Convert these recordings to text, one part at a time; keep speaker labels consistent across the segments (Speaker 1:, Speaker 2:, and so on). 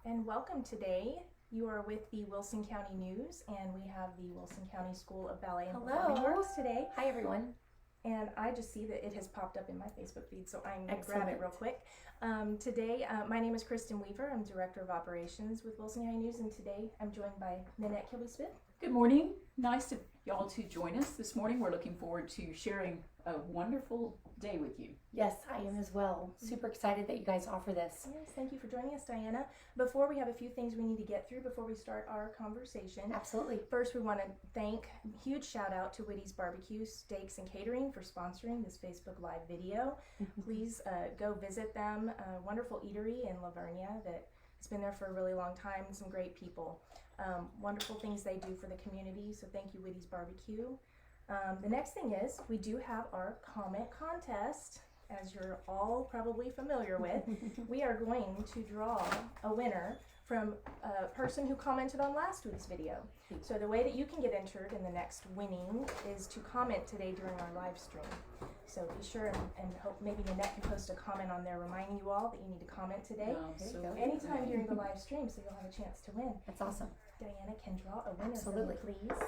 Speaker 1: and welcome today. You are with the Wilson County News, and we have the Wilson County School of Ballet and Performing Arts today.
Speaker 2: Hi, everyone.
Speaker 1: And I just see that it has popped up in my Facebook feed, so I'm going to grab it real quick. Today, my name is Kristen Weaver. I'm Director of Operations with Wilson County News, and today I'm joined by Nannette Kilbey-Smith.
Speaker 3: Good morning. Nice of y'all to join us this morning. We're looking forward to sharing a wonderful day with you.
Speaker 2: Yes, I am as well. Super excited that you guys offer this.
Speaker 1: Yes, thank you for joining us, Diana. Before we have a few things we need to get through before we start our conversation.
Speaker 2: Absolutely.
Speaker 1: First, we want to thank, huge shout out to Whitty's Barbecue, Steaks, and Catering for sponsoring this Facebook Live video. Please go visit them. A wonderful eatery in Lavernia that has been there for a really long time. Some great people. Wonderful things they do for the community. So thank you, Whitty's Barbecue. The next thing is we do have our comment contest, as you're all probably familiar with. We are going to draw a winner from a person who commented on last week's video. So the way that you can get entered in the next winning is to comment today during our live stream. So be sure and hope maybe Nannette can post a comment on there reminding you all that you need to comment today. Anytime during the live stream, so you'll have a chance to win.
Speaker 2: That's awesome.
Speaker 1: Diana can draw a winner.
Speaker 2: Absolutely.
Speaker 1: For me, please.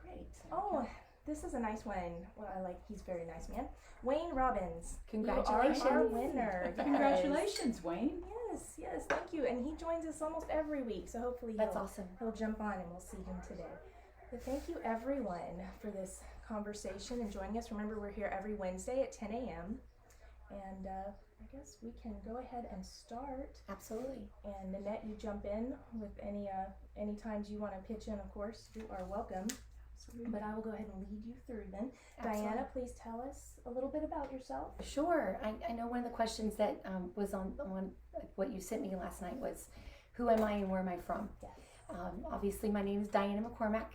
Speaker 1: Great. Oh, this is a nice one. Well, he's a very nice man. Wayne Robbins.
Speaker 2: Congratulations.
Speaker 1: You are our winner. Yes.
Speaker 3: Congratulations, Wayne.
Speaker 1: Yes, thank you. And he joins us almost every week, so hopefully
Speaker 2: That's awesome.
Speaker 1: He'll jump on and we'll see him today. But thank you everyone for this conversation and joining us. Remember, we're here every Wednesday at 10 a.m. And I guess we can go ahead and start.
Speaker 2: Absolutely.
Speaker 1: And Nannette, you jump in with any times you want to pitch in, of course, you are welcome. But I will go ahead and lead you through then. Absolutely. Diana, please tell us a little bit about yourself.
Speaker 2: Sure. I know one of the questions that was on what you sent me last night was, who am I and where am I from?
Speaker 1: Yes.
Speaker 2: Obviously, my name is Diana McCormack.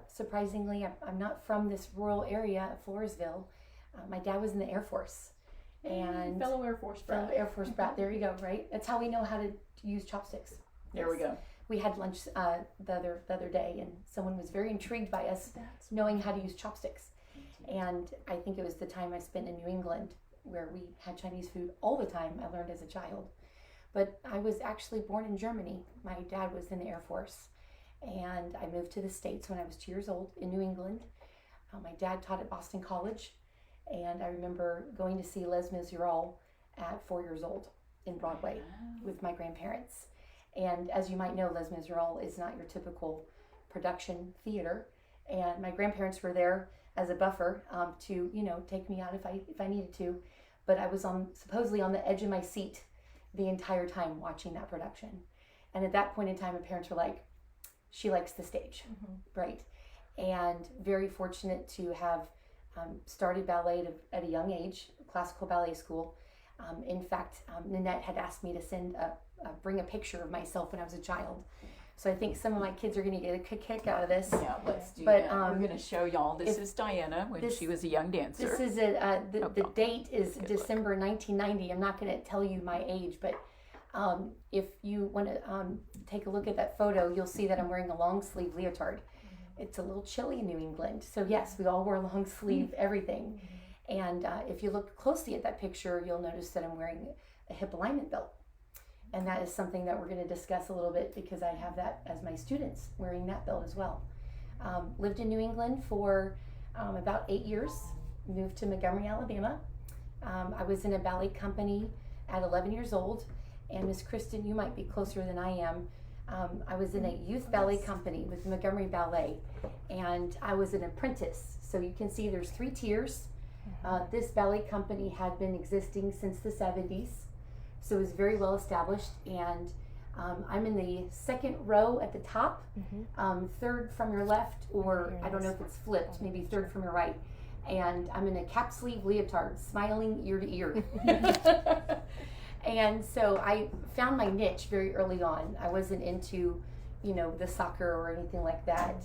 Speaker 2: Surprisingly, I'm not from this rural area of Floresville. My dad was in the Air Force. And
Speaker 3: fellow Air Force brat.
Speaker 2: Fellow Air Force brat. There you go, right? That's how we know how to use chopsticks.
Speaker 3: There we go.
Speaker 2: We had lunch the other day, and someone was very intrigued by us knowing how to use chopsticks. And I think it was the time I spent in New England where we had Chinese food all the time. I learned as a child. But I was actually born in Germany. My dad was in the Air Force. And I moved to the States when I was 2 years old in New England. My dad taught at Boston College. And I remember going to see Les Miserables at 4 years old in Broadway with my grandparents. And as you might know, Les Miserables is not your typical production theater. And my grandparents were there as a buffer to, take me out if I needed to. But I was supposedly on the edge of my seat the entire time watching that production. And at that point in time, my parents were like, she likes the stage, right? And very fortunate to have started ballet at a young age, classical ballet school. In fact, Nannette had asked me to bring a picture of myself when I was a child. So I think some of my kids are going to get a kick out of this.
Speaker 3: Yeah, let's do that. We're going to show y'all. This is Diana when she was a young dancer.
Speaker 2: This is the date is December 1990. I'm not going to tell you my age, but if you want to take a look at that photo, you'll see that I'm wearing a long sleeve leotard. It's a little chilly in New England. So yes, we all wore long sleeve everything. And if you look closely at that picture, you'll notice that I'm wearing a hip alignment belt. And that is something that we're going to discuss a little bit because I have that as my students wearing that belt as well. Lived in New England for about 8 years, moved to Montgomery, Alabama. I was in a ballet company at 11 years old. And Miss Kristen, you might be closer than I am. I was in a youth ballet company with Montgomery Ballet, and I was an apprentice. So you can see there's 3 tiers. This ballet company had been existing since the 70s, so it was very well established. And I'm in the second row at the top, third from your left, or I don't know if it's flipped, maybe third from your right. And I'm in a cap sleeve leotard, smiling ear to ear. And so I found my niche very early on. I wasn't into, the soccer or anything like that.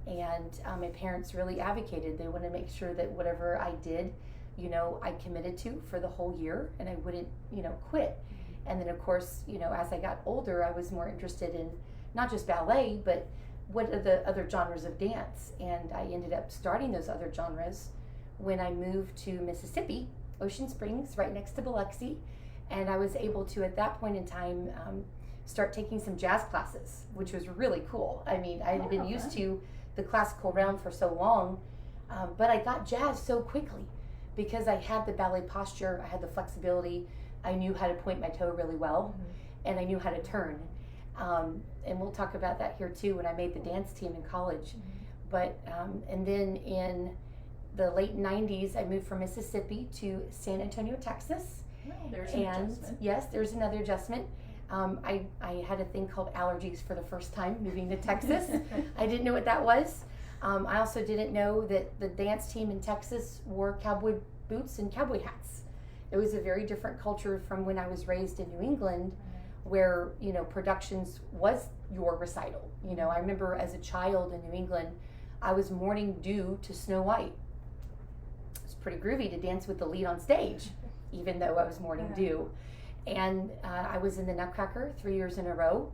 Speaker 2: And my parents really advocated. They wanted to make sure that whatever I did, I committed to for the whole year and I wouldn't, quit. And then of course, as I got older, I was more interested in not just ballet, but what are the other genres of dance. And I ended up starting those other genres when I moved to Mississippi, Ocean Springs, right next to Biloxi. And I was able to, at that point in time, start taking some jazz classes, which was really cool. I mean, I had been used to the classical realm for so long, but I got jazz so quickly because I had the ballet posture, I had the flexibility, I knew how to point my toe really well, and I knew how to turn. And we'll talk about that here too when I made the dance team in college. But and then in the late 90s, I moved from Mississippi to San Antonio, Texas.
Speaker 3: There's an adjustment.
Speaker 2: Yes, there's another adjustment. I had a thing called allergies for the first time moving to Texas. I didn't know what that was. I also didn't know that the dance team in Texas wore cowboy boots and cowboy hats. It was a very different culture from when I was raised in New England, where, you know, productions was your recital. You know, I remember as a child in New England, I was morning dew to Snow White. It's pretty groovy to dance with the lead on stage, even though I was morning dew. And I was in the Nutcracker 3 years in a row.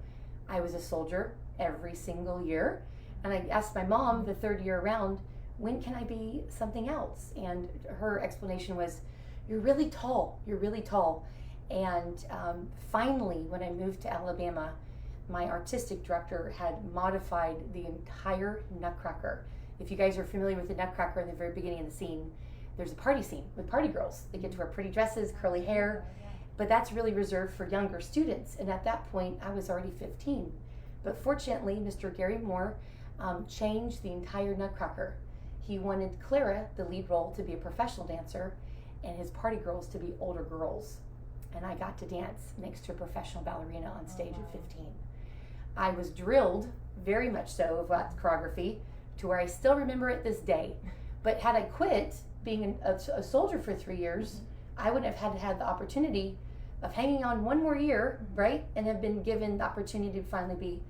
Speaker 2: I was a soldier every single year. And I asked my mom the third year around, when can I be something else? And her explanation was, you're really tall, you're really tall. And finally, when I moved to Alabama, my artistic director had modified the entire Nutcracker. If you guys are familiar with the Nutcracker in the very beginning of the scene, there's a party scene with party girls. They get to wear pretty dresses, curly hair, but that's really reserved for younger students. And at that point, I was already 15. But fortunately, Mr. Gary Moore changed the entire Nutcracker. He wanted Clara, the lead role, to be a professional dancer, and his party girls to be older girls. And I got to dance next to a professional ballerina on stage at 15. I was drilled, very much so, about choreography, to where I still remember it this day. But had I quit being a soldier for 3 years, I wouldn't have had the opportunity of hanging on one more year, right? And have been given the opportunity to finally be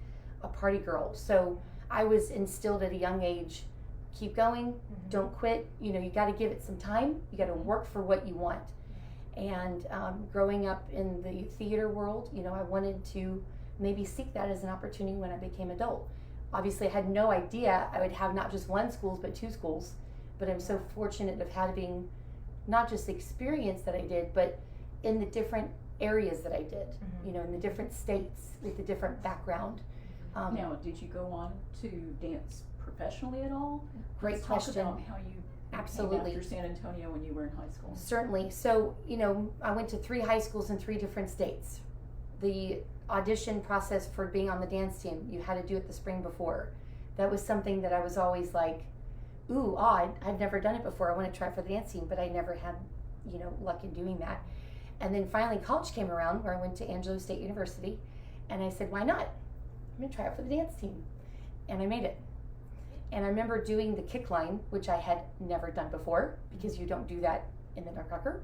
Speaker 2: a party girl. So I was instilled at a young age, keep going, don't quit. You know, you got to give it some time. You got to work for what you want. And growing up in the theater world, you know, I wanted to maybe seek that as an opportunity when I became adult. Obviously, I had no idea I would have not just one school, but 2 schools. But I'm so fortunate of having not just the experience that I did, but in the different areas that I did, you know, in the different states with the different background.
Speaker 3: Now, did you go on to dance professionally at all?
Speaker 2: Great question.
Speaker 3: Talk about how you
Speaker 2: Absolutely.
Speaker 3: came after San Antonio when you were in high school.
Speaker 2: Certainly. So, you know, I went to 3 high schools in 3 different states. The audition process for being on the dance team, you had to do it the spring before. That was something that I was always like, ooh, odd. I've never done it before. I want to try for the dance team, but I never had, you know, luck in doing that. And then finally college came around, where I went to Angelo State University, and I said, why not? I'm going to try out for the dance team. And I made it. And I remember doing the kick line, which I had never done before, because you don't do that in the Nutcracker.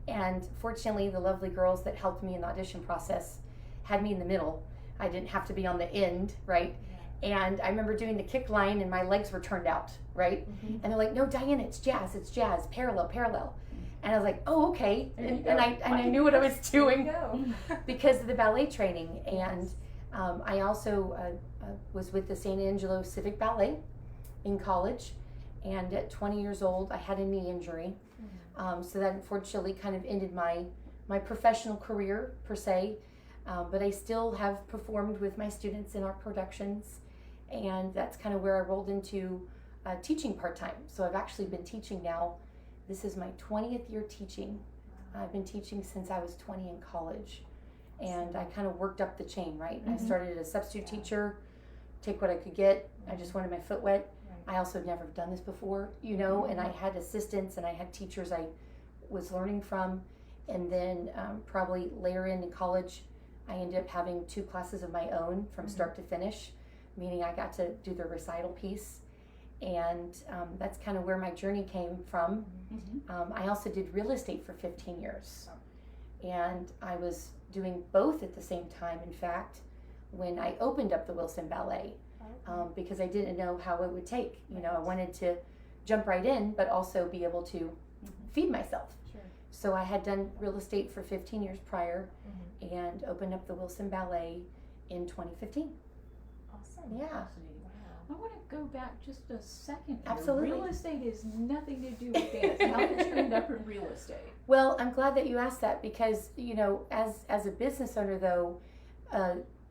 Speaker 2: And fortunately, the lovely girls that helped me in the audition process had me in the middle. I didn't have to be on the end, right? And I remember doing the kick line, and my legs were turned out, right? And they're like, no, Diana, it's jazz, parallel. And I was like, oh, okay. And I knew what I was doing because of the ballet training. And I also was with the San Angelo Civic Ballet in college. And at 20 years old, I had a knee injury. So that unfortunately kind of ended my professional career, per se. But I still have performed with my students in our productions. And that's kind of where I rolled into teaching part-time. So I've actually been teaching now. This is my 20th year teaching. I've been teaching since I was 20 in college. And I kind of worked up the chain, right? I started as a substitute teacher, take what I could get. I just wanted my foot wet. I also had never done this before, you know, and I had assistants and I had teachers I was learning from. And then probably later in college, I ended up having 2 classes of my own from start to finish, meaning I got to do the recital piece. And that's kind of where my journey came from. I also did real estate for 15 years. And I was doing both at the same time, in fact, when I opened up the Wilson Ballet, because I didn't know how it would take. You know, I wanted to jump right in, but also be able to feed myself. So I had done real estate for 15 years prior and opened up the Wilson Ballet in 2015.
Speaker 1: Awesome.
Speaker 2: Yeah.
Speaker 3: Fascinating. I want to go back just a second. Here.
Speaker 2: Absolutely.
Speaker 3: Real estate has nothing to do with dance. How did you end up in real estate?
Speaker 2: Well, I'm glad that you asked that because, as a business owner though,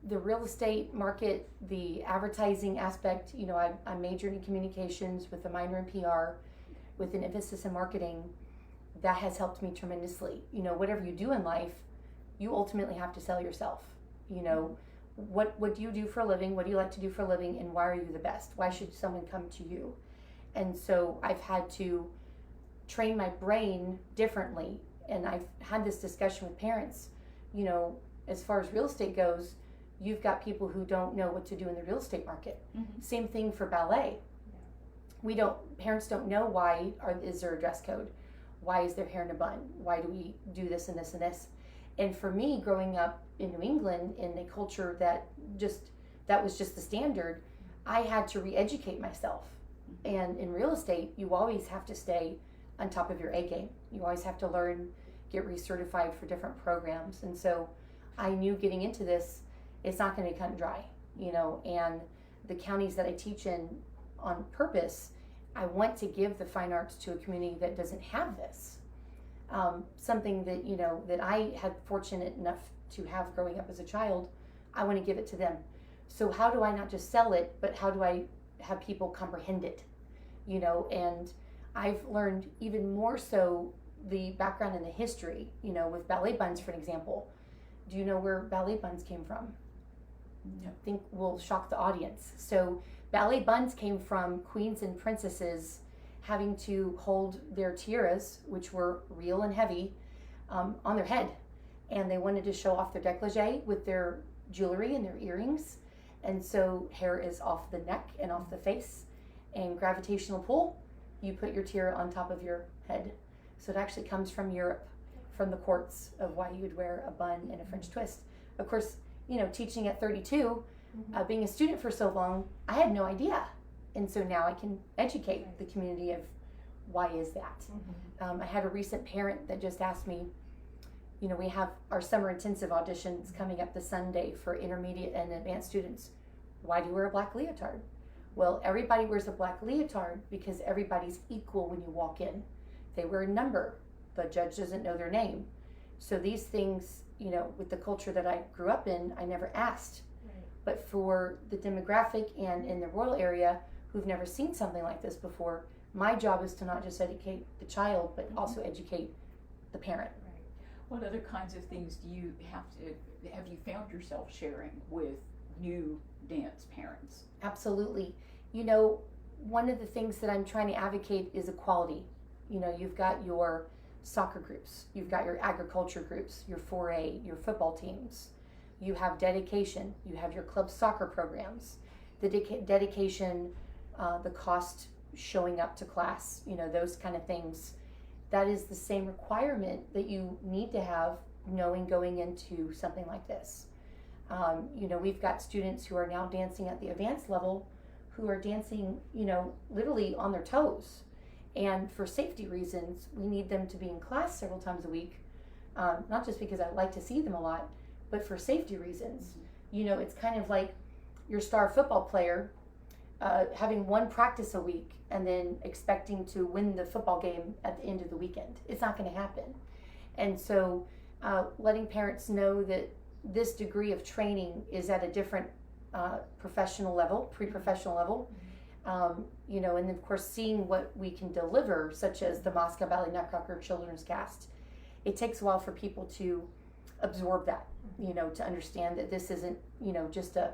Speaker 2: the real estate market, the advertising aspect, I majored in communications with a minor in PR with an emphasis in marketing. That has helped me tremendously. Whatever you do in life, you ultimately have to sell yourself. What do you do for a living? What do you like to do for a living? And why are you the best? Why should someone come to you? And so I've had to train my brain differently. And I've had this discussion with parents, as far as real estate goes, you've got people who don't know what to do in the real estate market.
Speaker 3: Mm-hmm.
Speaker 2: Same thing for ballet. Parents don't know is there a dress code? Why is there hair in a bun? Why do we do this and this and this? And for me, growing up in New England in a culture that was just the standard, I had to re-educate myself. And in real estate, you always have to stay on top of your A game. You always have to learn, get recertified for different programs. And so I knew getting into this, it's not going to be cut and dry, and the counties that I teach in on purpose, I want to give the fine arts to a community that doesn't have this. Something that, that I had fortunate enough to have growing up as a child, I want to give it to them. So how do I not just sell it, but how do I have people comprehend it? And I've learned even more so the background and the history, with ballet buns, for an example. Do you know where ballet buns came from?
Speaker 3: No.
Speaker 2: I think will shock the audience. So ballet buns came from queens and princesses having to hold their tiaras, which were real and heavy, on their head. And they wanted to show off their décolleté with their jewelry and their earrings. And so hair is off the neck and off the face. And gravitational pull, you put your tiara on top of your head. So it actually comes from Europe, from the courts of why you would wear a bun and a French twist. Of course, teaching at 32, being a student for so long, I had no idea. And so now I can educate the community of why is that. I had a recent parent that just asked me, we have our summer intensive auditions coming up this Sunday for intermediate and advanced students. Why do you wear a black leotard? Well, everybody wears a black leotard because everybody's equal when you walk in. They wear a number. The judge doesn't know their name. So these things, with the culture that I grew up in, I never asked.
Speaker 1: Right.
Speaker 2: But for the demographic and in the rural area who've never seen something like this before, my job is to not just educate the child, but also educate the parent.
Speaker 1: Right.
Speaker 3: What other kinds of things do you have you found yourself sharing with new dance parents?
Speaker 2: Absolutely. One of the things that I'm trying to advocate is equality. You've got your soccer groups, you've got your agriculture groups, your 4A, your football teams. You have dedication, you have your club soccer programs. The dedication, the cost showing up to class, those kind of things. That is the same requirement that you need to have going into something like this. We've got students who are now dancing at the advanced level who are dancing, literally on their toes. And for safety reasons, we need them to be in class several times a week, not just because I like to see them a lot, but for safety reasons. It's kind of like your star football player having one practice a week and then expecting to win the football game at the end of the weekend. It's not going to happen. And so letting parents know that this degree of training is at a different professional level, pre-professional level, and of course seeing what we can deliver, such as the Moscow Ballet Nutcracker Children's Cast. It takes a while for people to absorb that, to understand that this isn't, just a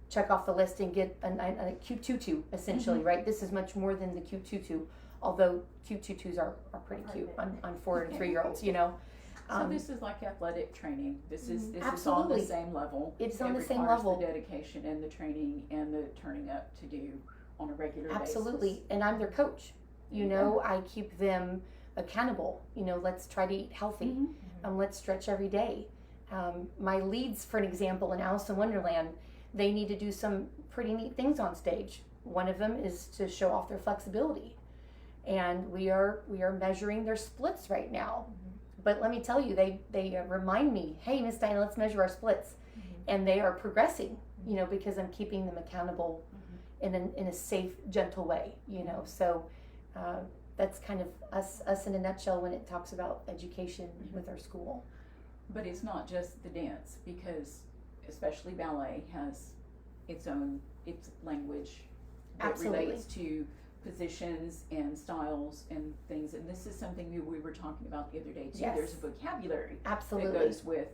Speaker 2: check off the list and get a cute tutu, essentially, right? This is much more than the cute tutu, although cute tutus are pretty cute on 4 and 3-year-olds,
Speaker 3: So this is like athletic training. This is on
Speaker 2: Absolutely.
Speaker 3: the same level.
Speaker 2: It's on the
Speaker 3: It
Speaker 2: same
Speaker 3: requires
Speaker 2: level.
Speaker 3: the dedication and the training and the turning up to do on a regular
Speaker 2: Absolutely.
Speaker 3: basis.
Speaker 2: And I'm their coach. I keep them accountable. Let's try to eat healthy. Let's stretch every day. My leads, for an example, in Alice in Wonderland, they need to do some pretty neat things on stage. One of them is to show off their flexibility. And we are measuring their splits right now. But let me tell you, they remind me, hey, Miss Diana, let's measure our splits. And they are progressing. you know, because I'm keeping them accountable in a safe, gentle way, you know. So that's kind of us in a nutshell when it talks about education with our school.
Speaker 3: But it's not just the dance, because especially ballet has its language that
Speaker 2: Absolutely.
Speaker 3: relates to positions and styles and things, and this is something we were talking about the other day too.
Speaker 2: Yes.
Speaker 3: There's a vocabulary
Speaker 2: Absolutely.
Speaker 3: that goes with,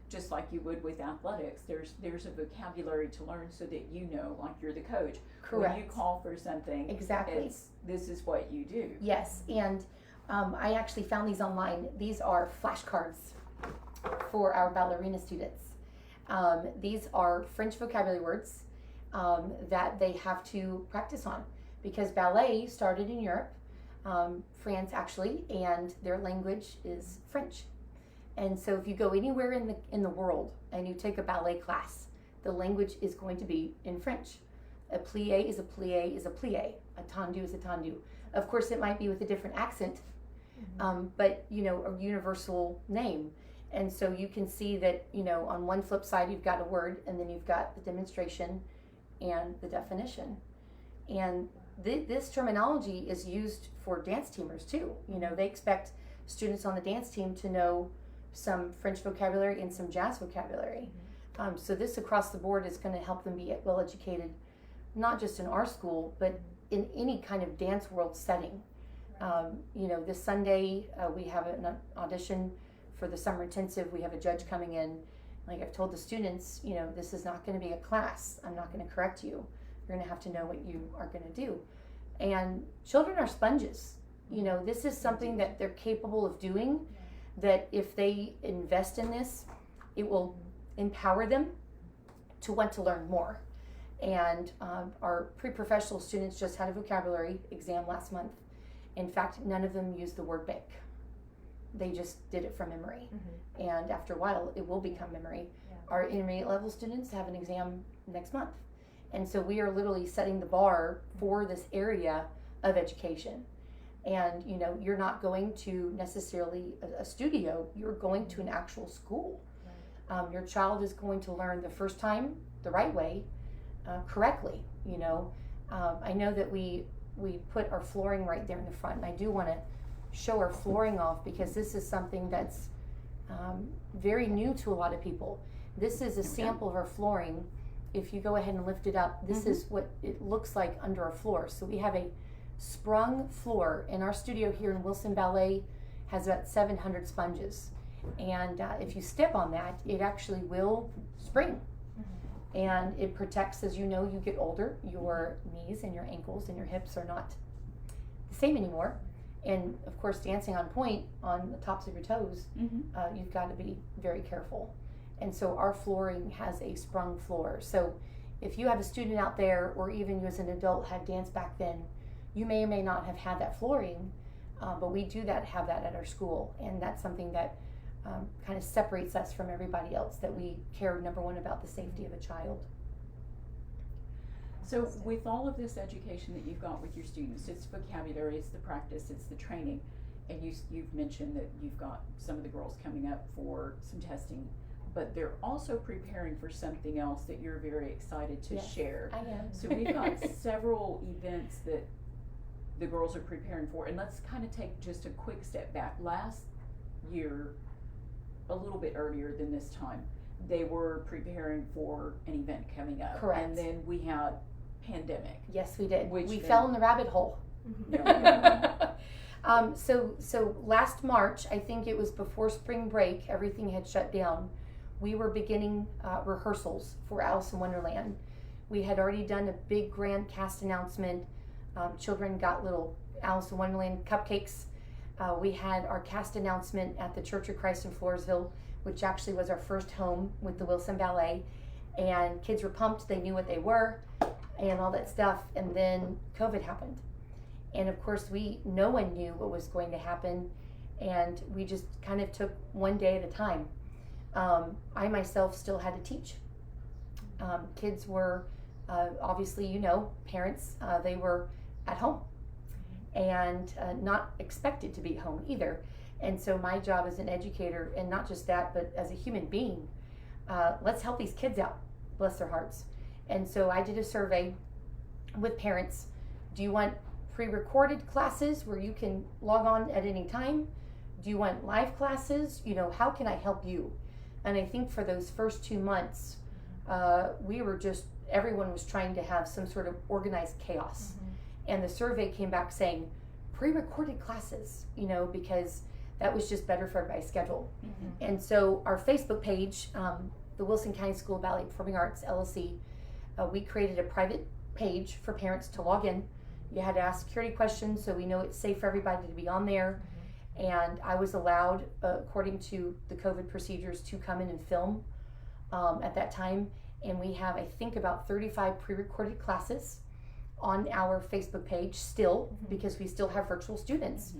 Speaker 3: just like you would with athletics, there's a vocabulary to learn so that you know, like you're the coach.
Speaker 2: Correct.
Speaker 3: When you call for something,
Speaker 2: Exactly.
Speaker 3: this is what you do.
Speaker 2: Yes, and I actually found these online. These are flashcards for our ballerina students. These are French vocabulary words that they have to practice on, because ballet started in Europe, France actually, and their language is French. And so if you go anywhere in the world and you take a ballet class, the language is going to be in French. A plie is a plie is a plie. A tendu is a tendu. Of course, it might be with a different accent, but you know, a universal name. And so you can see that, you know, on one flip side you've got a word, and then you've got the demonstration and the definition. And this terminology is used for dance teamers too. You know, they expect students on the dance team to know some French vocabulary and some jazz vocabulary. So this across the board is going to help them be well educated, not just in our school, but in any kind of dance world setting. You know, this Sunday we have an audition for the summer intensive. We have a judge coming in. Like I've told the students, you know, this is not going to be a class. I'm not going to correct you. You're going to have to know what you are going to do. And children are sponges. You know, this is something that they're capable of doing, that if they invest in this, it will empower them to want to learn more. And our pre-professional students just had a vocabulary exam last month. In fact, none of them used the word bank. They just did it from memory. And after a while, it will become memory. Our intermediate level students have an exam next month. And so we are literally setting the bar for this area of education. And, you know, you're not going to necessarily a studio, you're going to an actual school. Your child is going to learn the first time the right way, correctly. You know, I know that we put our flooring right there in the front, and I do want to show our flooring off, because this is something that's very new to a lot of people. This is a sample of our flooring. If you go ahead and lift it up, this is what it looks like under our floor. So we have a sprung floor, and our studio here in Wilson Ballet has about 700 sponges. And if you step on that, it actually will spring. And it protects, as you know, you get older, your knees and your ankles and your hips are not the same anymore. And of course, dancing on point on the tops of your toes, you've got to be very careful. And so our flooring has a sprung floor. So if you have a student out there, or even you as an adult had danced back then, you may or may not have had that flooring, but we do have that at our school. And that's something that kind of separates us from everybody else, that we care, number one, about the safety of a child.
Speaker 3: So with all of this education that you've got with your students, it's vocabulary, it's the practice, it's the training, and you've mentioned that you've got some of the girls coming up for some testing, but they're also preparing for something else that you're very excited to share.
Speaker 2: I am.
Speaker 3: So we've got several events that the girls are preparing for, and let's kind of take just a quick step back. Last year, a little bit earlier than this time, they were preparing for an event coming up.
Speaker 2: Correct.
Speaker 3: And then we had pandemic.
Speaker 2: Yes, we did.
Speaker 3: Which
Speaker 2: we
Speaker 3: then-
Speaker 2: fell in the rabbit hole. So last March, I think it was before spring break, everything had shut down. We were beginning rehearsals for Alice in Wonderland. We had already done a big grand cast announcement. Children got little Alice in Wonderland cupcakes. We had our cast announcement at the Church of Christ in Floresville, which actually was our first home with the Wilson Ballet. And kids were pumped, they knew what they were and all that stuff. And then COVID happened. And of course, no one knew what was going to happen. And we just kind of took one day at a time. I myself still had to teach. Kids were, obviously, you know, parents, they were at home and not expected to be home either. And so my job as an educator, and not just that, but as a human being, let's help these kids out. bless their hearts. And so I did a survey with parents. Do you want pre-recorded classes where you can log on at any time? Do you want live classes? How can I help you? And I think for those first 2 months, everyone was trying to have some sort of organized chaos. And the survey came back saying pre-recorded classes, because that was just better for everybody's schedule. And so our Facebook page, the Wilson County School of Ballet Performing Arts, LLC, we created a private page for parents to log in. You had to ask security questions so we know it's safe for everybody to be on there. And I was allowed, according to the COVID procedures, to come in and film at that time. And we have, I think, about 35 pre-recorded classes on our Facebook page still, because we still have virtual students.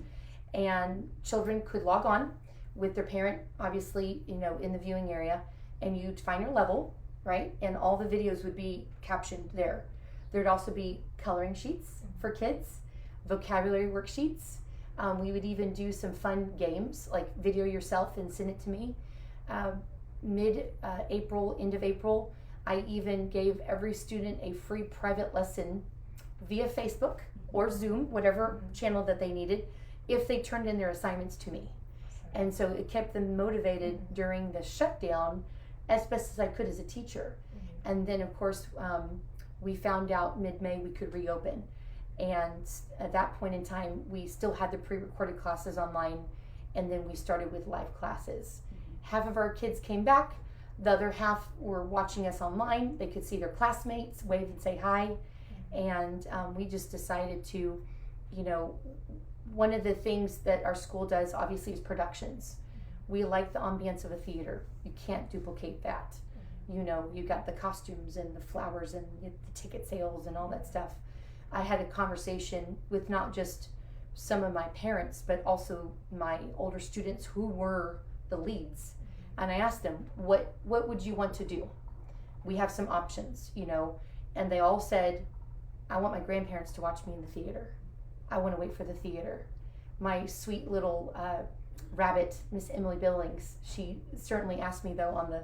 Speaker 2: And children could log on with their parent, obviously, in the viewing area, and you'd find your level, right? And all the videos would be captioned there. There'd also be coloring sheets for kids, vocabulary worksheets. We would even do some fun games, like video yourself and send it to me. Mid-April, end of April, I even gave every student a free private lesson via Facebook or Zoom, whatever channel that they needed, if they turned in their assignments to me. And so it kept them motivated during the shutdown as best as I could as a teacher. And then, of course, we found out mid-May we could reopen. And at that point in time, we still had the pre-recorded classes online, and then we started with live classes. Half of our kids came back. The other half were watching us online. They could see their classmates, wave and say hi. And we just decided to, one of the things that our school does, obviously, is productions. We like the ambience of a theater. You can't duplicate that. You got the costumes and the flowers and the ticket sales and all that stuff. I had a conversation with not just some of my parents, but also my older students who were the leads. And I asked them, what would you want to do? We have some options, and they all said, I want my grandparents to watch me in the theater. I want to wait for the theater. My sweet little rabbit, Miss Emily Billings, she certainly asked me, though, on the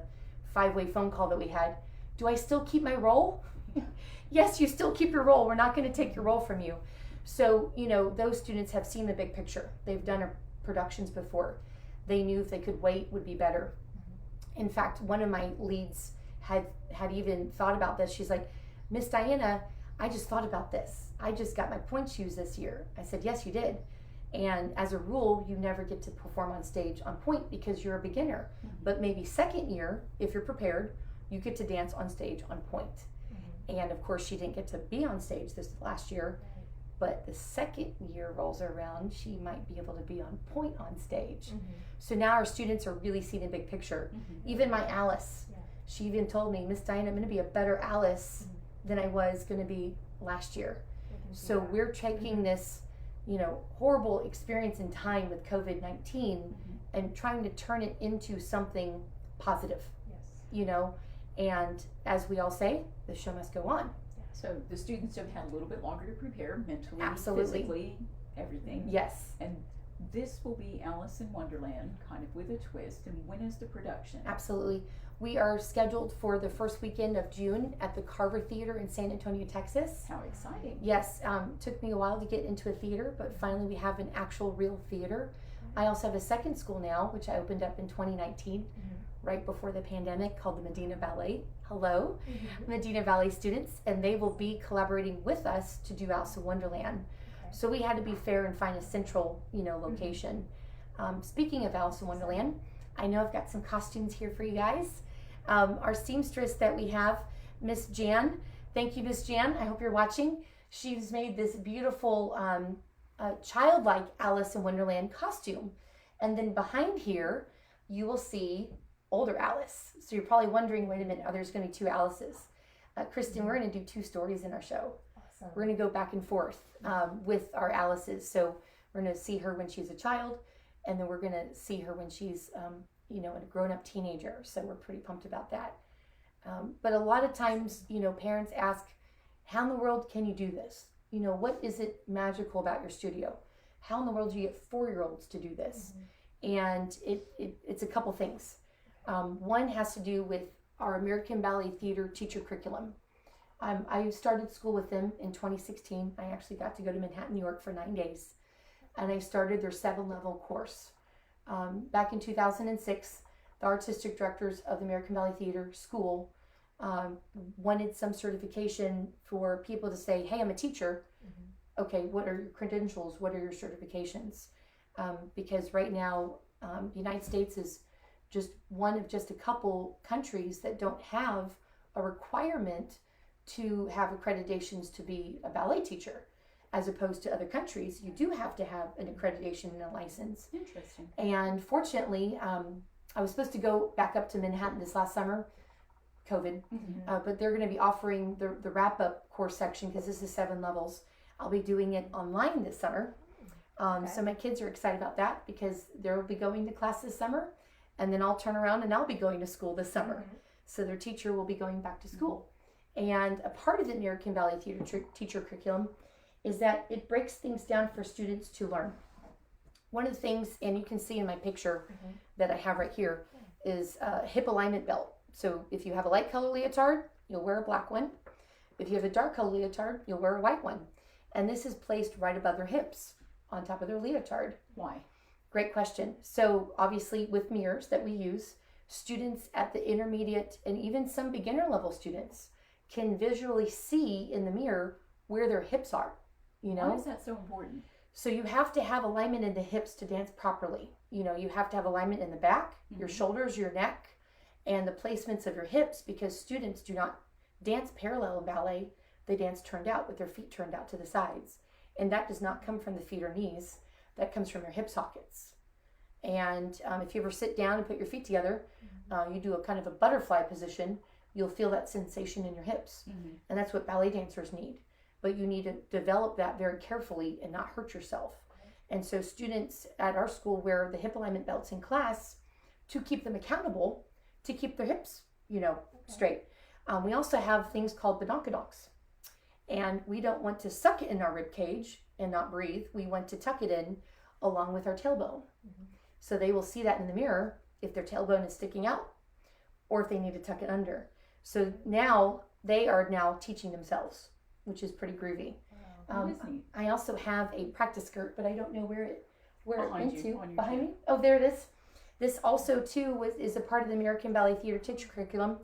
Speaker 2: 5-way phone call that we had, do I still keep my role? Yes, you still keep your role. We're not going to take your role from you. So, those students have seen the big picture. They've done productions before. They knew if they could wait would be better. In fact, one of my leads had even thought about this. She's like, Miss Diana, I just thought about this. I just got my point shoes this year. I said, yes, you did. And as a rule, you never get to perform on stage on point because you're a beginner. But maybe second year, if you're prepared, you get to dance on stage on point. And of course, she didn't get to be on stage this last year. But the second year rolls around, she might be able to be on point on stage. So now our students are really seeing the big picture. Even my Alice, she even told me, Miss Diana, I'm going to be a better Alice than I was going to be last year. So we're taking this, horrible experience in time with COVID-19 and trying to turn it into something positive, and as we all say, the show must go on.
Speaker 3: So the students have had a little bit longer to prepare mentally,
Speaker 2: Absolutely.
Speaker 3: Physically, everything.
Speaker 2: Yes.
Speaker 3: And this will be Alice in Wonderland, kind of with a twist. And when is the production?
Speaker 2: Absolutely. We are scheduled for the first weekend of June at the Carver Theater in San Antonio, Texas.
Speaker 3: How exciting.
Speaker 2: Yes, took me a while to get into a theater, but finally we have an actual real theater. I also have a second school now, which I opened up in 2019, right before the pandemic, called the Medina Ballet. Hello, Medina Ballet students, and they will be collaborating with us to do Alice in Wonderland. So we had to be fair and find a central, location. Speaking of Alice in Wonderland, I know I've got some costumes here for you guys. Our seamstress that we have, Miss Jan. Thank you, Miss Jan. I hope you're watching. She's made this beautiful childlike Alice in Wonderland costume. And then behind here, you will see older Alice. So you're probably wondering, wait a minute, are there's going to be 2 Alices? Kristen, we're going to do 2 stories in our show.
Speaker 1: Awesome.
Speaker 2: We're going to go back and forth with our Alices. So we're going to see her when she's a child, and then we're going to see her when she's, a grown-up teenager. So we're pretty pumped about that. But a lot of times, parents ask, how in the world can you do this? What is it magical about your studio? How in the world do you get 4-year-olds to do this? And it's a couple things. One has to do with our American Ballet Theater teacher curriculum. I started school with them in 2016. I actually got to go to Manhattan, New York for 9 days. And I started their 7-level course. Back in 2006, the artistic directors of the American Ballet Theater School wanted some certification for people to say, hey, I'm a teacher. Okay, what are your credentials? What are your certifications? Because right now, the United States is just one of just a couple countries that don't have a requirement to have accreditations to be a ballet teacher. As opposed to other countries, you do have to have an accreditation and a license.
Speaker 3: Interesting.
Speaker 2: And fortunately, I was supposed to go back up to Manhattan this last summer, COVID, but they're going to be offering the wrap-up course section because this is 7 levels. I'll be doing it online this summer. So my kids are excited about that because they'll be going to class this summer, and then I'll turn around and I'll be going to school this summer. So their teacher will be going back to school. And a part of the American Ballet Theater teacher curriculum is that it breaks things down for students to learn. One of the things, and you can see in my picture that I have right here, is a hip alignment belt. So if you have a light color leotard, you'll wear a black one. If you have a dark color leotard, you'll wear a white one. And this is placed right above their hips, on top of their leotard.
Speaker 3: Why?
Speaker 2: Great question. So obviously with mirrors that we use, students at the intermediate and even some beginner level students can visually see in the mirror where their hips are. You know?
Speaker 3: Why is that so important?
Speaker 2: So you have to have alignment in the hips to dance properly. You know, you have to have alignment in the back, your shoulders, your neck, and the placements of your hips, because students do not dance parallel in ballet. They dance turned out with their feet turned out to the sides. And that does not come from the feet or knees. That comes from your hip sockets. And if you ever sit down and put your feet together, you do a kind of a butterfly position, you'll feel that sensation in your hips. And that's what ballet dancers need. But you need to develop that very carefully and not hurt yourself. And so students at our school wear the hip alignment belts in class to keep them accountable, to keep their hips, you know, straight. We also have things called badonkadonks. And we don't want to suck it in our rib cage and not breathe. We want to tuck it in along with our tailbone. So they will see that in the mirror if their tailbone is sticking out or if they need to tuck it under. So now they are now teaching themselves, which is pretty groovy. I also have a practice skirt, but I don't know where it went to. Behind me? Oh, there it is. This also too is a part of the American Ballet Theater teacher curriculum.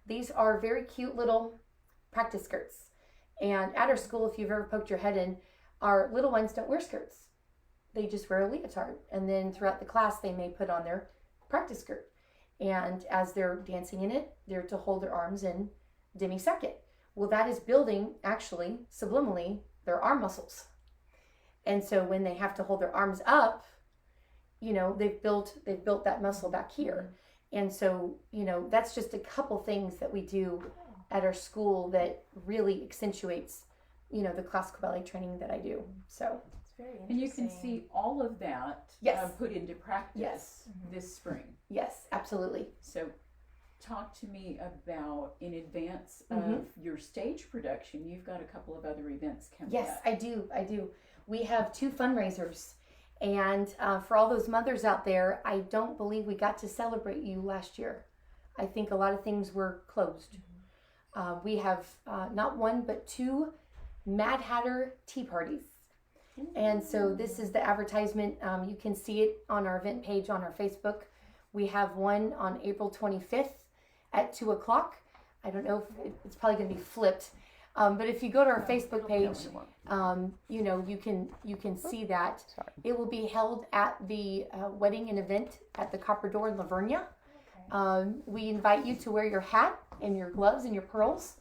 Speaker 2: These are very cute little practice skirts. And at our school, if you've ever poked your head in, our little ones don't wear skirts. They just wear a leotard. And then throughout the class, they may put on their practice skirt. And as they're dancing in it, they're to hold their arms in demi-second. Well, that is building, actually, subliminally, their arm muscles. And so when they have to hold their arms up, you know, they've built that muscle back here. And so, you know, that's just a couple things that we do at our school that really accentuates, you know, the classical ballet training that I do. So
Speaker 1: it's very interesting.
Speaker 3: And you can see all of that put into practice this spring.
Speaker 2: Yes, absolutely.
Speaker 3: So talk to me about, in advance of your stage production, you've got a couple of other events coming up.
Speaker 2: Yes, I do. We have 2 fundraisers. And for all those mothers out there, I don't believe we got to celebrate you last year. I think a lot of things were closed. We have not 1, but 2 Mad Hatter tea parties. And so this is the advertisement. You can see it on our event page on our Facebook. We have one on April 25th at 2 o'clock. I don't know if it's probably going to be flipped. But if you go to our Facebook page, you know, you can see that. It will be held at the wedding and event at the Copper Door in Lavernia. We invite you to wear your hat and your gloves and your pearls.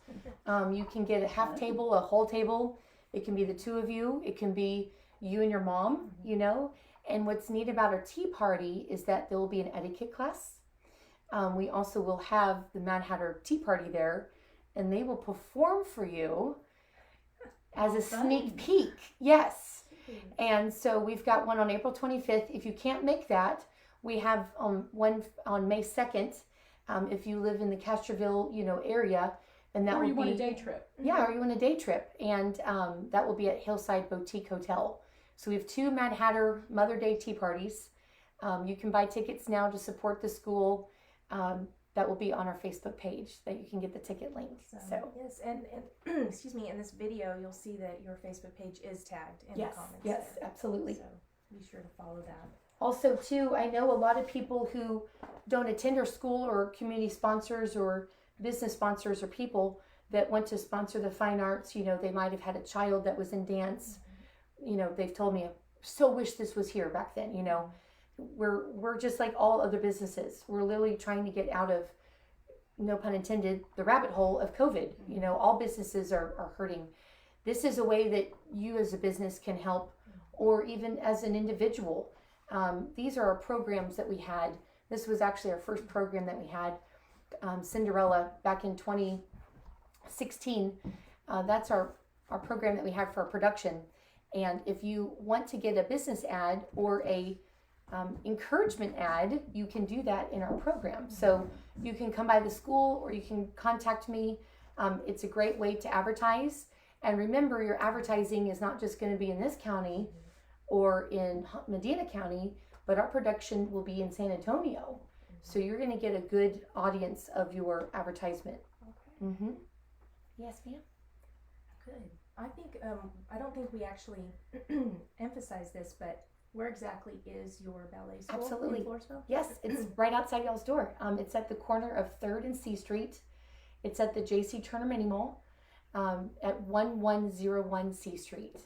Speaker 2: You can get a half table, a whole table. It can be the 2 of you. It can be you and your mom, you know. And what's neat about our tea party is that there will be an etiquette class. We also will have the Mad Hatter tea party there, and they will perform for you as a sneak peek. Yes. And so we've got one on April 25th. If you can't make that, we have one on May 2nd. If you live in the Castroville, you know, area, and that
Speaker 3: or
Speaker 2: will
Speaker 3: you
Speaker 2: be
Speaker 3: want a day trip.
Speaker 2: Yeah, or you want a day trip, and that will be at Hillside Boutique Hotel. So we have 2 Mad Hatter Mother Day tea parties. You can buy tickets now to support the school. that will be on our Facebook page that you can get the ticket link. So
Speaker 1: yes, and excuse me, in this video you'll see that your Facebook page is tagged in
Speaker 2: yes,
Speaker 1: the comments.
Speaker 2: yes,
Speaker 1: there.
Speaker 2: absolutely.
Speaker 1: So be sure to follow that.
Speaker 2: Also, too, I know a lot of people who don't attend our school, or community sponsors or business sponsors, or people that want to sponsor the fine arts. You know, they might have had a child that was in dance. You know, they've told me, so wish this was here back then. You know, we're just like all other businesses. We're literally trying to get out of, no pun intended, the rabbit hole of COVID. You know, all businesses are hurting. This is a way that you as a business can help, or even as an individual. These are our programs that we had. This was actually our first program that we had, Cinderella, back in 2016. That's our program that we have for our production. And if you want to get a business ad or a encouragement ad, you can do that in our program. So you can come by the school, or you can contact me. It's a great way to advertise. And remember, your advertising is not just going to be in this county or in Medina County, but our production will be in San Antonio. So you're going to get a good audience of your advertisement.
Speaker 1: Okay.
Speaker 2: Yes, ma'am.
Speaker 1: Good. I think I don't think we actually emphasize this, but where exactly is your ballet school?
Speaker 2: Absolutely.
Speaker 1: In Floresville?
Speaker 2: Yes, it's right outside y'all's door. It's at the corner of 3rd and C Street. It's at the J.C. Turner Mini Mall at 1101 C Street.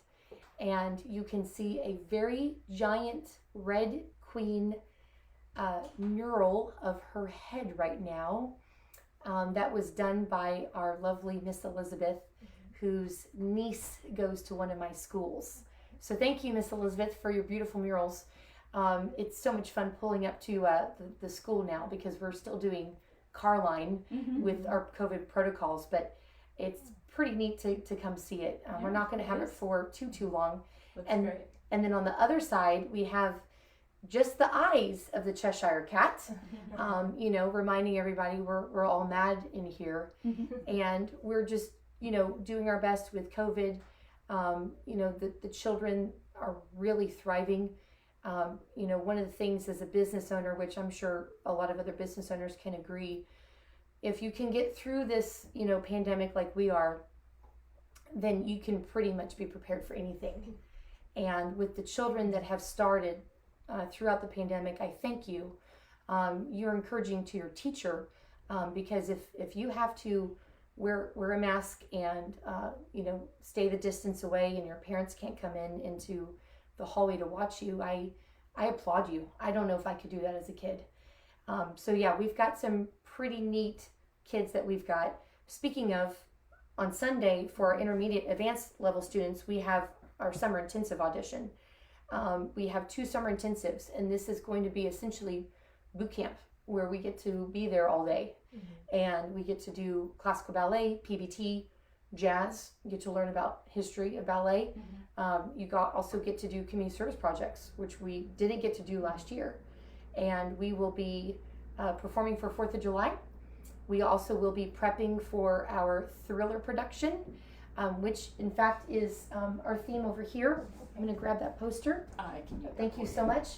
Speaker 2: And you can see a very giant red queen mural of her head right now. That was done by our lovely Miss Elizabeth, whose niece goes to one of my schools. So thank you, Miss Elizabeth, for your beautiful murals. It's so much fun pulling up to the school now, because we're still doing car line with our COVID protocols, but it's pretty neat to come see it. We're not going to have it for too long.
Speaker 3: Looks
Speaker 2: and
Speaker 3: great.
Speaker 2: And then on the other side, we have just the eyes of the Cheshire Cat, you know, reminding everybody we're all mad in here. And we're just, you know, doing our best with COVID. You know, the children are really thriving. You know, one of the things as a business owner, which I'm sure a lot of other business owners can agree, if you can get through this, you know, pandemic like we are, then you can pretty much be prepared for anything. And with the children that have started throughout the pandemic, I thank you. You're encouraging to your teacher, because if you have to wear a mask and you know, stay the distance away, and your parents can't come into the hallway to watch you, I applaud you. I don't know if I could do that as a kid. So yeah, we've got some pretty neat kids that we've got. Speaking of, on Sunday for our intermediate advanced level students, we have our summer intensive audition. We have 2 summer intensives, and this is going to be essentially boot camp, where we get to be there all day. And we get to do classical ballet, PBT, jazz. You get to learn about history of ballet. You also get to do community service projects, which we didn't get to do last year. And we will be performing for 4th of July. We also will be prepping for our thriller production, which in fact is our theme over here. I'm going to grab that poster. Thank you so much.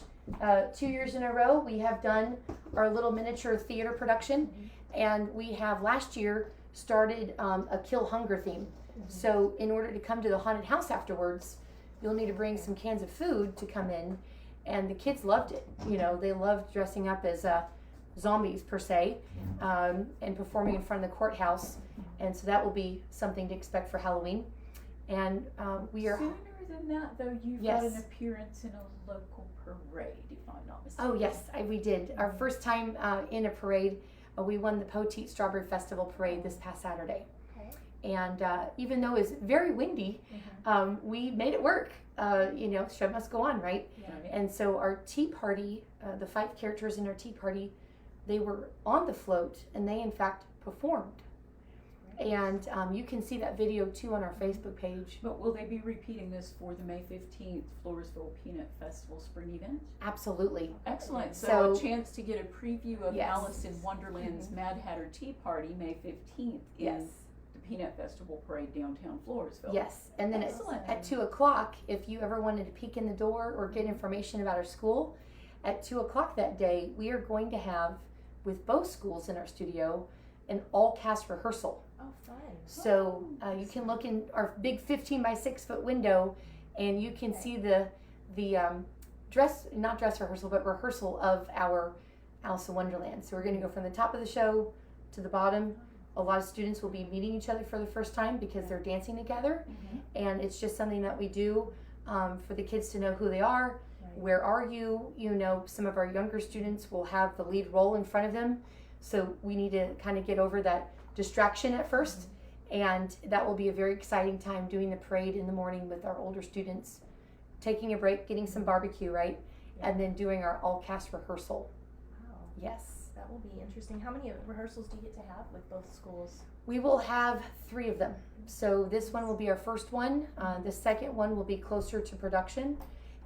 Speaker 2: 2 years in a row, we have done our little miniature theater production, and we have last year started a Kill Hunger theme. So in order to come to the haunted house afterwards, you'll need to bring some cans of food to come in, and the kids loved it. You know, they loved dressing up as zombies per se, and performing in front of the courthouse. And so that will be something to expect for Halloween. And we are...
Speaker 3: Sooner than that, though, you've got an appearance in a local parade, if I'm not mistaken.
Speaker 2: Oh, yes, we did. Our first time in a parade, we won the Poteet Strawberry Festival Parade this past Saturday. And even though it was very windy, we made it work. You know, show must go on, right? And so our tea party, the 5 characters in our tea party, they were on the float, and they in fact performed. And you can see that video too on our Facebook page.
Speaker 3: But will they be repeating this for the May 15th Floresville Peanut Festival Spring event?
Speaker 2: Absolutely.
Speaker 3: Excellent. So a chance to get a preview of Alice in Wonderland's Mad Hatter Tea Party May 15th in the Peanut Festival Parade downtown Floresville.
Speaker 2: Yes. And then at 2 o'clock, if you ever wanted to peek in the door or get information about our school, at 2 o'clock that day, we are going to have with both schools in our studio an all cast rehearsal.
Speaker 1: Oh, fun.
Speaker 2: So you can look in our big 15 by 6 foot window, and you can see the not dress rehearsal, but rehearsal of our Alice in Wonderland. So we're going to go from the top of the show to the bottom. A lot of students will be meeting each other for the first time because they're dancing together, and it's just something that we do for the kids to know who they are.
Speaker 1: Right.
Speaker 2: Where are you? You know, some of our younger students will have the lead role in front of them, so we need to kind of get over that distraction at first, and that will be a very exciting time doing the parade in the morning with our older students, taking a break, getting some barbecue, right, and then doing our all cast rehearsal.
Speaker 1: Wow.
Speaker 2: Yes.
Speaker 1: That will be interesting. How many rehearsals do you get to have with both schools?
Speaker 2: We will have 3 of them. So this one will be our first one. The second one will be closer to production.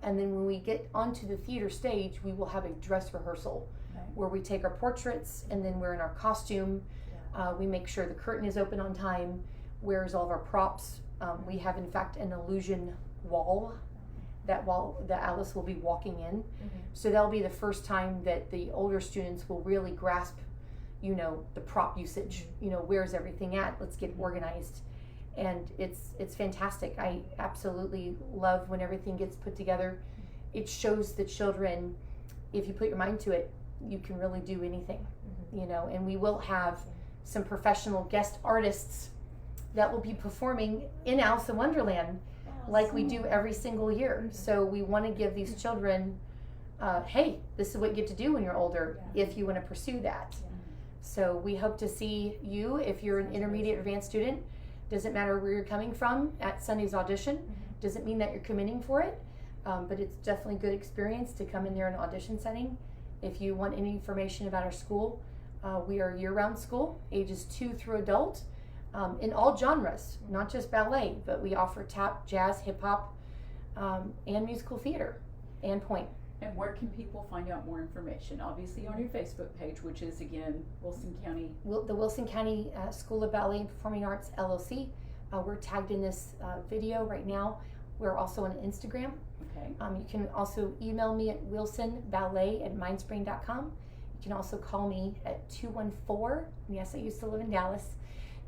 Speaker 2: And then when we get onto the theater stage, we will have a dress rehearsal where we take our portraits and then we're in our costume. We make sure the curtain is open on time, where's all of our props. We have, in fact, an illusion wall that Alice will be walking in. So that'll be the first time that the older students will really grasp, you know, the prop usage. You know, where's everything at? Let's get organized. And it's fantastic. I absolutely love when everything gets put together. It shows the children, if you put your mind to it, you can really do anything, you know. And we will have some professional guest artists that will be performing in Alice in Wonderland like we do every single year. So we want to give these children, hey, this is what you get to do when you're older if you want to pursue that. So we hope to see you if you're an intermediate advanced student. Doesn't matter where you're coming from at Sunday's audition. Doesn't mean that you're committing for it, but it's definitely a good experience to come in there in an audition setting. If you want any information about our school, we are a year-round school, ages 2 through adult. In all genres, not just ballet, but we offer tap, jazz, hip hop, and musical theater, and point.
Speaker 3: And where can people find out more information? Obviously on your Facebook page, which is again Wilson County.
Speaker 2: The Wilson County School of Ballet and Performing Arts, LLC. We're tagged in this video right now. We're also on Instagram.
Speaker 3: Okay.
Speaker 2: You can also email me at wilsonballet@mindspring.com. You can also call me at 214, yes, I used to live in Dallas,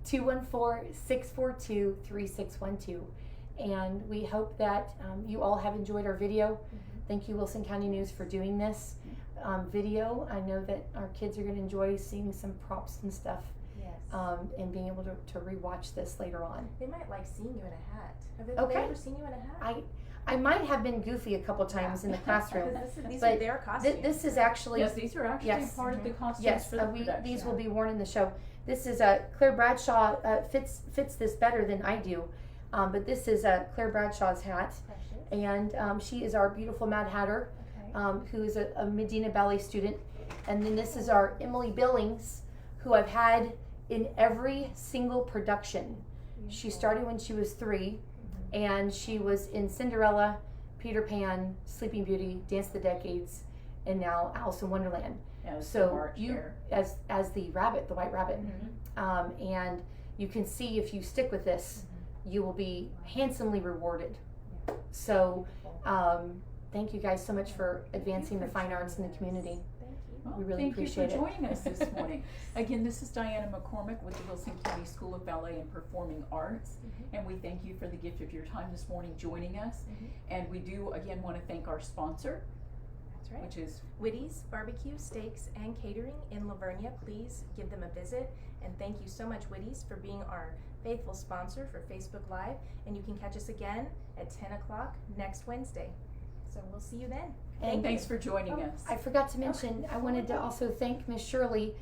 Speaker 2: 214-642-3612. And we hope that you all have enjoyed our video. Thank you, Wilson County News, for doing this video. I know that our kids are going to enjoy seeing some props and stuff, and being able to rewatch this later on.
Speaker 1: They might like seeing you in a hat. Have they ever seen you in a hat?
Speaker 2: I might have been goofy a couple times in the classroom.
Speaker 1: These
Speaker 2: but
Speaker 1: are their costumes.
Speaker 2: This is actually...
Speaker 3: Yes, these are actually part of the costumes for the production.
Speaker 2: These will be worn in the show. This is Claire Bradshaw fits this better than I do, but this is Claire Bradshaw's hat.
Speaker 1: Precious.
Speaker 2: And she is our beautiful Mad Hatter, who is a Medina Ballet student. And then this is our Emily Billings, who I've had in every single production. She started when she was 3, and she was in Cinderella, Peter Pan, Sleeping Beauty, Dance of the Decades, and now Alice in Wonderland. So you, as the rabbit, the white rabbit, and you can see if you stick with this, you will be handsomely rewarded. So thank you guys so much for advancing the fine arts in the community.
Speaker 3: Well,
Speaker 2: we really appreciate it.
Speaker 3: Thank you for joining us this morning. Again, this is Diana McCormack with the Wilson County School of Ballet and Performing Arts, and we thank you for the gift of your time this morning joining us. And we do again want to thank our sponsor, which is
Speaker 1: Whitty's Barbecue, Steaks, and Catering in Lavernia. Please give them a visit, and thank you so much, Whitty's, for being our faithful sponsor for Facebook Live. And you can catch us again at 10 o'clock next Wednesday. So we'll see you then.
Speaker 3: And thanks for joining us.
Speaker 2: I forgot to mention, I wanted to also thank Miss Shirley.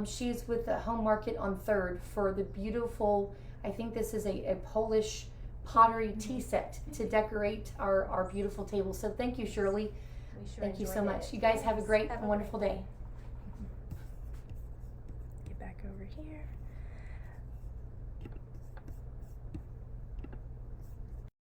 Speaker 2: She's with the Home Market on 3rd for the beautiful, I think this is a Polish pottery tea set to decorate our beautiful table. So thank you, Shirley. Thank you so much. You guys have a great, wonderful day.
Speaker 1: Get back over here.